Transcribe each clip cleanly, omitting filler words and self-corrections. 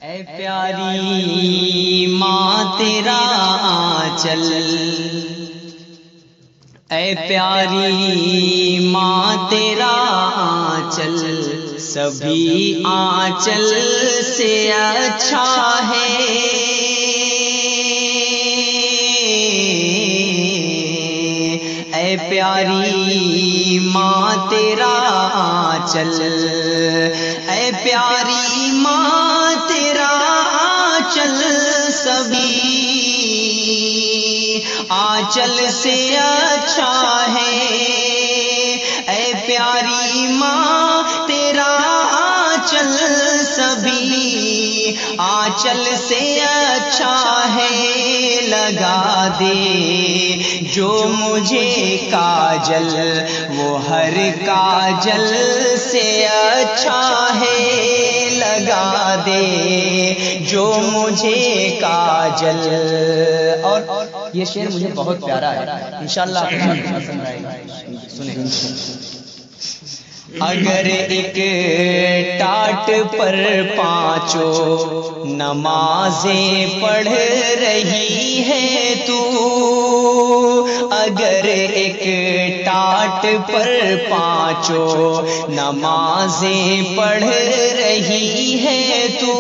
اے پیاری ماں تیرا آنچل، اے پیاری ماں تیرا آنچل، سبھی آنچل سے اچھا ہے۔ اے پیاری ماں تیرا آنچل، اے پیاری ماں تیرا آنچل، سبھی آنچل سے اچھا ہے۔ اے پیاری ماں تیرا آنچل، سبھی آنچل سے اچھا ہے۔ لگا دے جو مجھے کاجل، وہ ہر کاجل سے اچھا ہے۔ لگا دے جو مجھے کاجل۔ اور یہ شعر مجھے بہت پیارا ہے، انشاءاللہ آپ کو پسند آئے گا، سنیں۔ اگر ایک ٹاٹ پر پانچوں نمازیں پڑھ رہی ہے تو، اگر ایک ٹاٹ پر پانچوں نمازیں پڑھ رہی ہے تو،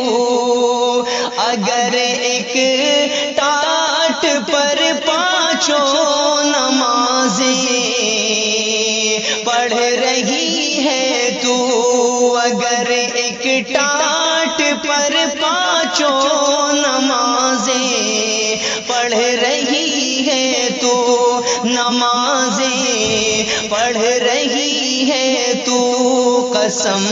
اگر ایک ٹاٹ پر پانچوں نمازیں پڑھ رہی ہے تو، اگر ایک ٹاٹ پر پانچوں نمازیں پڑھ رہی ہے تو، نمازیں پڑھ رہی ہے تو، قسم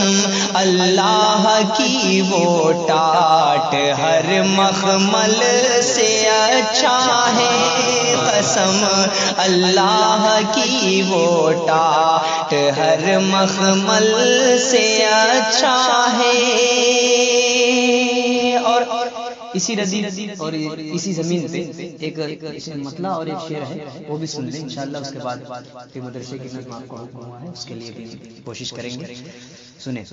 اللہ کی وہ ٹاٹ ہر مخمل سے اچھا ہے۔ قسم اللہ کی وہ ٹاٹ ہر مخمل سے اچھا ہے۔ اور اسی رضی اور اسی زمین پہ ایک مطلع اور ایک شعر ہے، وہ بھی سن لیں انشاءاللہ۔ اس کے بعد پھر مدرسے کی نظم آپ کو حکم ہوا ہے، اس کے لیے بھی کوشش کریں گے۔ سنیں۔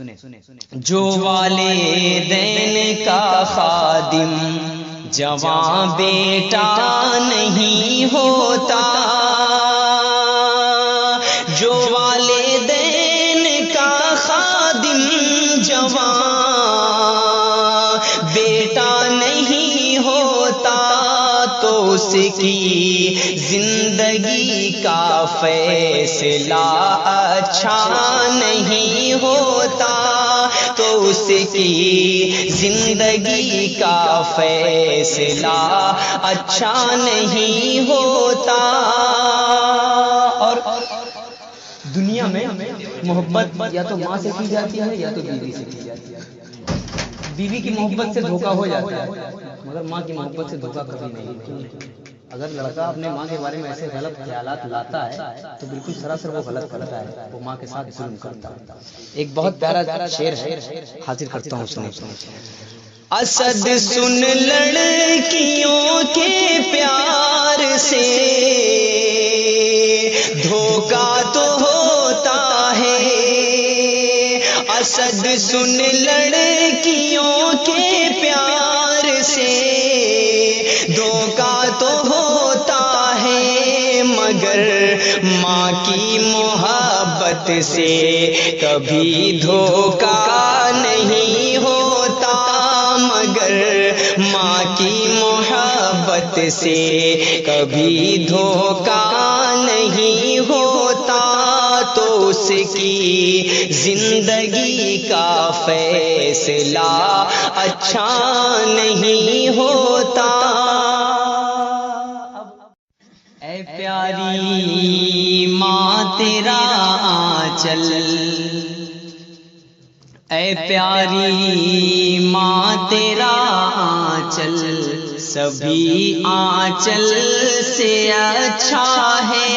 جو والدین کا خادم جوان بیٹا نہیں ہوتا، جو والدین کا خادم جوان بیٹا نہیں ہوتا، تو اس کی زندگی کا فیصلہ اچھا نہیں ہوتا، تو اس کی زندگی کا فیصلہ اچھا نہیں ہوتا۔ اور دنیا میں محبت یا تو ماں سے کی جاتی ہے یا تو بیوی سے کی جاتی ہے۔ بیوی کی محبت سے دھوکا ہو جاتا ہے، مگر ماں کی محبت سے دھوکا کبھی نہیں۔ اگر لڑکا اپنے ماں کے بارے میں ایسے غلط خیالات لاتا ہے تو بالکل سراسر وہ غلط کرتا ہے، وہ ماں کے ساتھ ظلم کرتا ہے۔ ایک بہت پیارا شعر ہے، حاضر کرتا ہوں، سنیں۔ اسد سن لڑکیوں کے پیار سے دھوکا تو ہوتا ہے، اسد سن لڑکیوں کے پیار سے دھوکا تو ہوتا ہے، مگر ماں کی محبت سے کبھی دھوکا نہیں ہوتا، مگر ماں کی محبت سے کبھی دھوکا نہیں ہوتا، تو اس کی زندگی کا فیصلہ اچھا نہیں ہوتا۔ اے پیاری ماں تیرا آنچل، اے پیاری ماں تیرا آنچل، سبھی آنچل سے اچھا ہے۔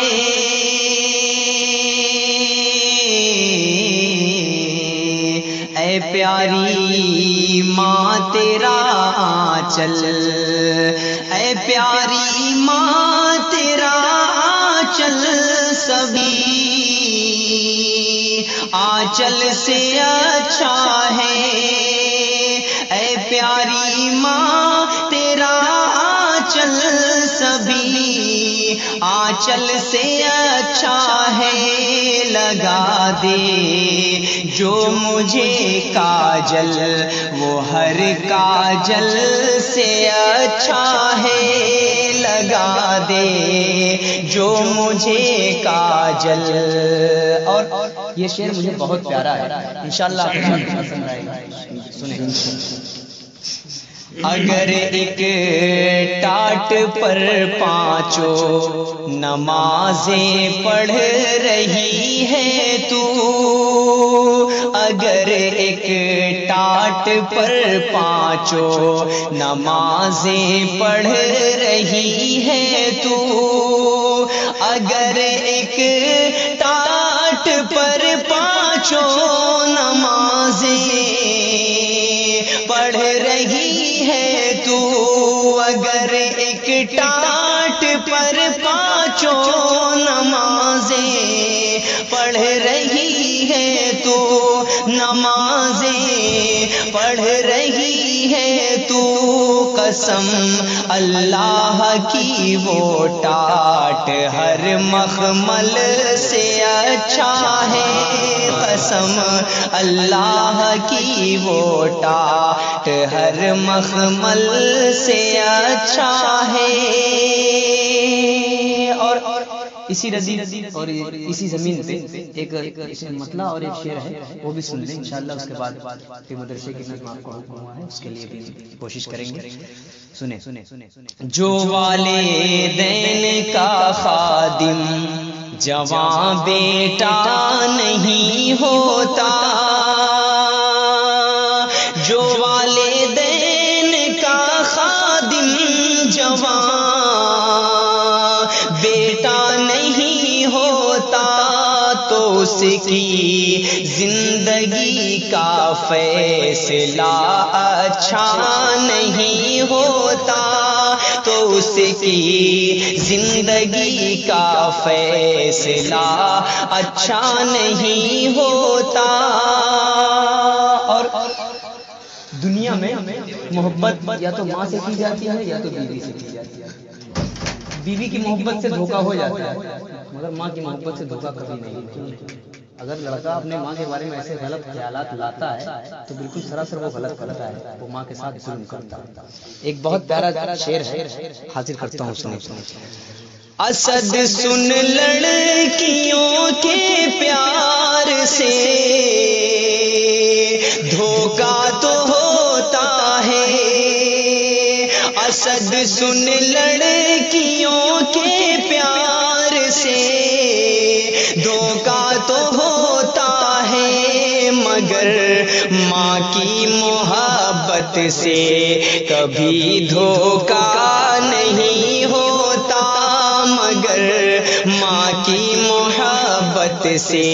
اے پیاری ماں تیرا آنچل، اے پیاری ماں تیرا آنچل، سبھی آنچل سے اچھا ہے۔ اے پیاری ماں تیرا آنچل سبھی آنچل سے اچھا ہے لگا دے، جو مجھے کاجل وہ ہر کاجل سے اچھا ہے لگا دے، جو مجھے کاجل۔ اور یہ شعر مجھے بہت پیارا ہے، انشاءاللہ آپ کو پسند آئے گا، سنیں۔ اگر ایک ٹاٹ پر پانچوں نمازیں پڑھ رہی ہے تو، اگر ایک ٹاٹ پر پانچوں نمازیں پڑھ رہی ہے تو، اگر ایک ٹاٹ پر پانچوں نمازیں پڑھ رہی ہے تو، اگر ایک ٹاٹ پر پانچوں نمازیں پڑھ رہی ہے تو، نمازیں پڑھ رہی ہے تو، قسم اللہ کی وہ ٹاٹ ہر مخمل سے اچھا ہے، قسم اللہ کی وہ ٹاٹ ہر مخمل سے اچھا ہے۔ اور اسی رضی اور اسی زمین پہ ایک مطلع اور ایک شعر ہے، وہ بھی سن لیں انشاءاللہ، اس کے بعد کہ مدرسے کی نظم آپ کو حکم ہوا ہے اس کے لیے بھی کوشش کریں گے۔ سنیں۔ جو والدین کا خادم جوان بیٹا نہیں ہوتا، جو والدین کا خادم جوان بیٹا نہیں ہوتا، تو اس کی زندگی کا فیصلہ اچھا نہیں ہوتا، تو اس کی زندگی کا فیصلہ اچھا نہیں ہوتا۔ اور دنیا میں محبت یا تو ماں سے کی جاتی ہے یا تو بیوی سے کی جاتی ہے۔ بیوی کی محبت سے دھوکہ ہو جاتا ہے، مگر ماں کی محبت سے دھوکہ کبھی نہیں۔ اگر لڑکا اپنے ماں کے بارے میں ایسے غلط خیالات لاتا ہے تو بالکل سراسر وہ غلط کرتا ہے، وہ ماں کے ساتھ ظلم کرتا ہے۔ ایک بہت پیارا شعر ہے، حاضر کرتا ہوں، سنیں۔ اسد سن لڑکیوں کے پیار سے دھوکہ تو ہوتا ہے، اسد سن لڑکیوں کے پیار سے دھوکہ تو ہوتا ہے، مگر ماں کی محبت سے کبھی دھوکہ نہیں ہوتا، مگر ماں کی محبت سے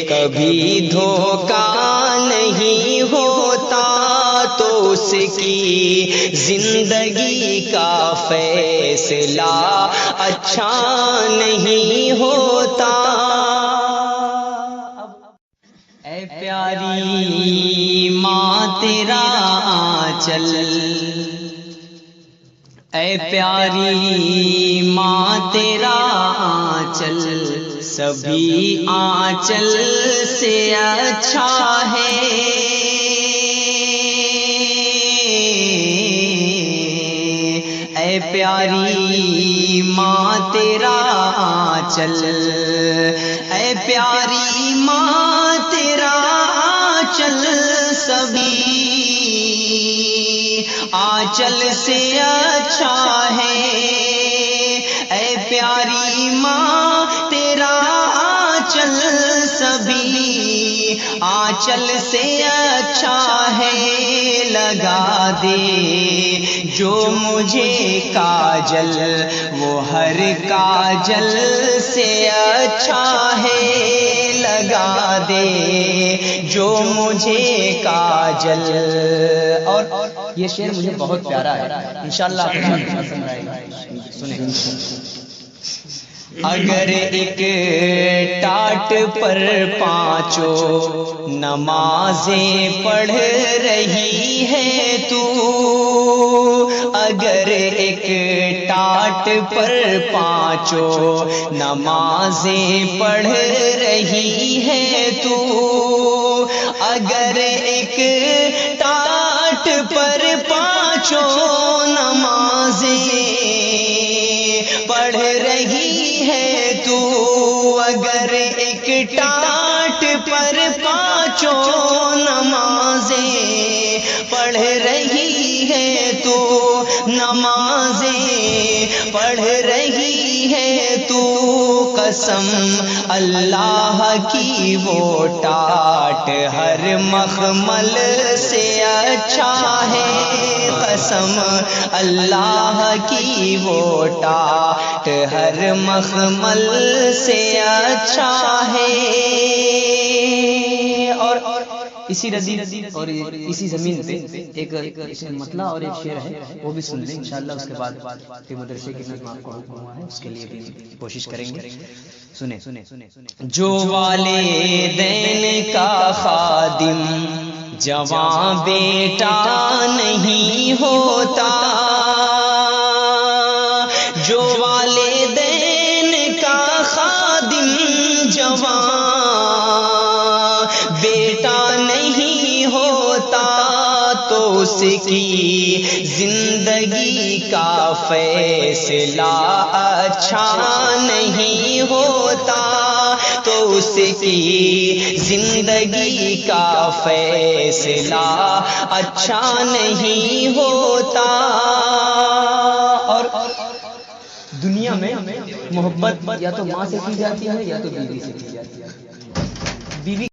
کبھی دھوکہ نہیں ہوتا، تو اس کی زندگی کا فیصلہ اچھا نہیں ہوتا۔ اے پیاری ماں تیرا آنچل، اے پیاری ماں تیرا آنچل سبھی آنچل سے اچھا ہے، اے پیاری ماں تیرا آنچل، اے پیاری ماں تیرا آنچل سبھی آنچل سے اچھا ہے، اے پیاری ماں تیرا آنچل سبھی آنچل سے اچھا ہے لگا دے، جو مجھے کاجل وہ ہر کاجل سے اچھا ہے لگا دے، جو مجھے کاجل۔ اور یہ شعر مجھے بہت پیارا ہے، انشاءاللہ آپ کو پسند آئے گا، سنیں۔ اگر ایک ٹاٹ پر پانچوں نمازیں پڑھ رہی ہے تو، اگر ایک ٹاٹ پر پانچوں نمازیں پڑھ رہی ہے تو، اگر ایک ٹاٹ پر پانچوں نمازیں پڑھ رہی ہے تو، اگر ایک ٹاٹ پر پانچوں نمازیں پڑھ رہی ہے تو، نمازیں پڑھ رہی ہے تو، قسم اللہ کی وہ ٹاٹ ہر مخمل سے اچھا ہے، قسم اللہ کی وہ ٹاٹ ہر مخمل سے اچھا ہے۔ اور اسی رضی اور اسی زمین پہ ایک مطلع اور ایک شعر ہے، وہ بھی سن لیں انشاءاللہ، اس کے بعد پھر مدرسے کی نظم آپ کو حکم ہوا ہے اس کے لیے بھی کوشش کریں گے۔ سنیں، جو والدین کا خادم جوان بیٹا نہیں ہوتا، جو والدین کا خادم جوان بیٹا نہیں ہوتا تو اس کی زندگی کا فیصلہ اچھا نہیں ہوتا، تو اس کی زندگی کا فیصلہ اچھا نہیں ہوتا۔ اور دنیا میں محبت یا تو ماں سے کی جاتی ہے یا تو بیوی سے کی جاتی ہے۔ بیوی